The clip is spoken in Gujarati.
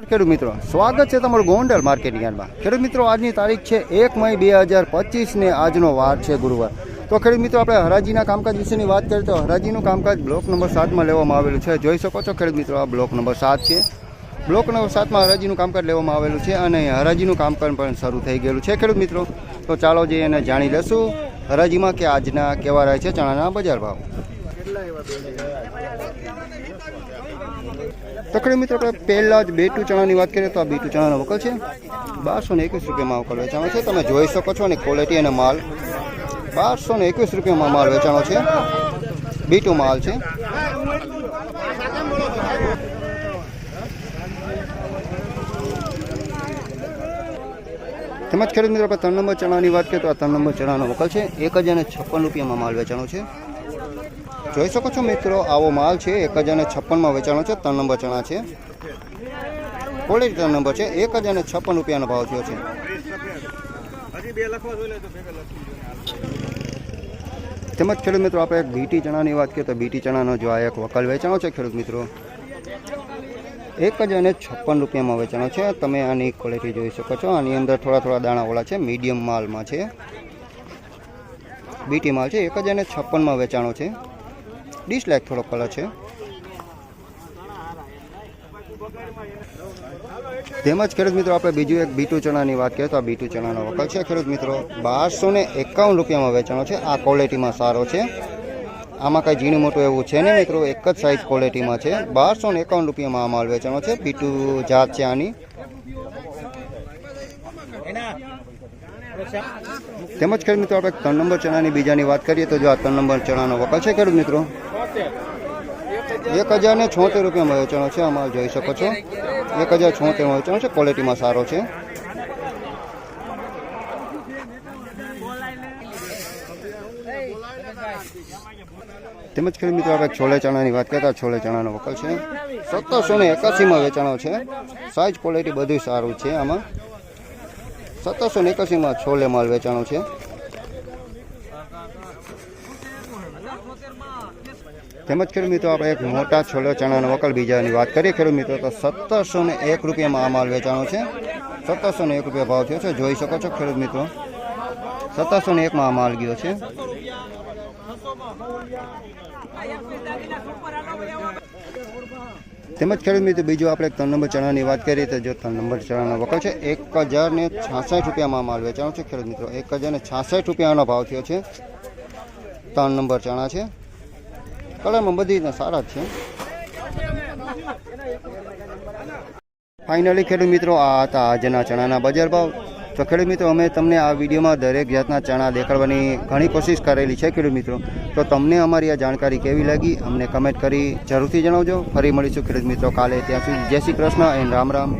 ખેડૂત મિત્રો, સ્વાગત છે તમારું ગોંડલ માર્કેટિંગ યાર્ડમાં। ખેડૂત મિત્રો, આજની તારીખ છે 1 મઈ 2025 ને આજનો વાર છે ગુરુવાર। તો ખેડૂત મિત્રો, આપણે હરાજીના કામકાજ વિશેની વાત કરીએ તો હરાજીનું કામકાજ બ્લોક નંબર 7માં લેવામાં આવેલું છે। જોઈ શકો છો ખેડૂત મિત્રો, આ બ્લોક નંબર 7 છે। બ્લોક નંબર 7માં હરાજીનું કામકાજ લેવામાં આવેલું છે અને હરાજીનું કામકાજ પણ શરૂ થઈ ગયેલું છે ખેડૂત મિત્રો। તો ચાલો જઈએ અને જાણી લેશું હરાજીમાં કે આજના કેવા રહે છે ચણાના બજાર ભાવ। તો ખેડૂત મિત્રો, આપણે પહેલાં જ B2 ચણાની વાત કરીએ તો આ B2 ચણાનો વકલ છે 1221 રૂપિયામાં વકલ વેચાણો છે। તમે જોઈ શકો છો અને ક્વોલિટી અને માલ 1221 રૂપિયામાં માલ વેચાણો છે। B2 માલ છે। તેમજ ખેડૂત મિત્રો, આપણે 3 નંબર ચણાની વાત કરીએ તો આ 3 નંબર ચણાનો વકલ છે 1056 રૂપિયામાં માલ વેચાણો છે। જોઈ શકો છો મિત્રો, આવો માલ છે 1056માં વેચાણો છે। 3 નંબર ચણા છે, ક્વોલિટી 3 નંબર છે। 1056 રૂપિયાનો ભાવ થયો છે। તેમજ ખેડૂત મિત્રો, આપણે એક BT ચણાની વાત કરીએ તો BT ચણાનો જો આ એક વકલ વેચાણો છે ખેડૂત મિત્રો 1056 રૂપિયામાં વેચાણો છે। તમે આની ક્વોલિટી જોઈ શકો છો, આની અંદર થોડા દાણાવાળા છે, મીડિયમ માલમાં છે, BT માલ છે। 1056માં વેચાણો છે। ડિસલાઇક થોડો કલર છે। તેમજ ખેડૂત મિત્રો, આપણે બીજું એક B2 ચણાની વાત કરીએ તો આ B2 ચણાનો વકલ છે ખેડૂત મિત્રો 1251 રૂપિયામાં વેચાણો છે। આ ક્વોલિટીમાં સારો છે, આમાં કાંઈ ઝીણું મોટું એવું છે નહીં મિત્રો, એક જ સાઇઝ ક્વોલિટીમાં છે। 1251 રૂપિયામાં આ માલ વેચાણો છે। B2 જાત છે આની। તેમજ ખેડૂત મિત્રો, આપણે 3 નંબર ચણાની બીજાની વાત કરીએ તો જો આ 3 નંબર ચણાનો વકલ છે ખેડૂત મિત્રો 1076 રૂપિયામાં વેચાણો છે। આ માલ જોઈ શકો છો 1076માં વેચાણો છે। ક્વોલિટીમાં સારો છે। તેમજ ખેડૂત મિત્રો, આપણે છોલે ચણાની વાત કરતા છોલે ચણાનો વકલ છે 1781માં વેચાણો છે। સાઇઝ ક્વોલિટી બધું સારું છે આમાં। 1781માં છોલે માલ વેચાણો છે। તેમજ ખેડૂત મિત્રો, આપણે એક મોટા છોલે ચણાનો વકલ બીજાની વાત કરીએ ખેડૂત મિત્રો તો 1701 રૂપિયામાં આ માલ વેચાણો છે। 1701 રૂપિયા ભાવ થયો છે। જોઈ શકો છો ખેડૂત મિત્રો 1701માં આ માલ ગયો છે। તેમજ ખેડૂત મિત્રો, બીજું આપણે 3 નંબર ચણાની વાત કરીએ તો જો 3 નંબર ચણાનો વકલ છે 1066 રૂપિયામાં માલ વેચાણો છે ખેડૂત મિત્રો 1066 રૂપિયાનો ભાવ થયો છે। 3 નંબર ચણા છે, કલરમાં બધી સારા જ છે। ફાઇનલી ખેડૂત મિત્રો, આ હતા આજના ચણાના બજાર ભાવ। તો ખેડૂત મિત્રો, અમે તમને આ વિડીયોમાં દરેક જાતના ચણા દેખાડવાની ઘણી કોશિશ કરેલી છે ખેડૂત મિત્રો। તો તમને અમારી આ જાણકારી કેવી લાગી અમને કમેન્ટ કરી જરૂરથી જણાવજો। ફરી મળીશું ખેડૂત મિત્રો કાલે। ત્યાં સુધી જય શ્રી કૃષ્ણ એન્ડ રામ રામ।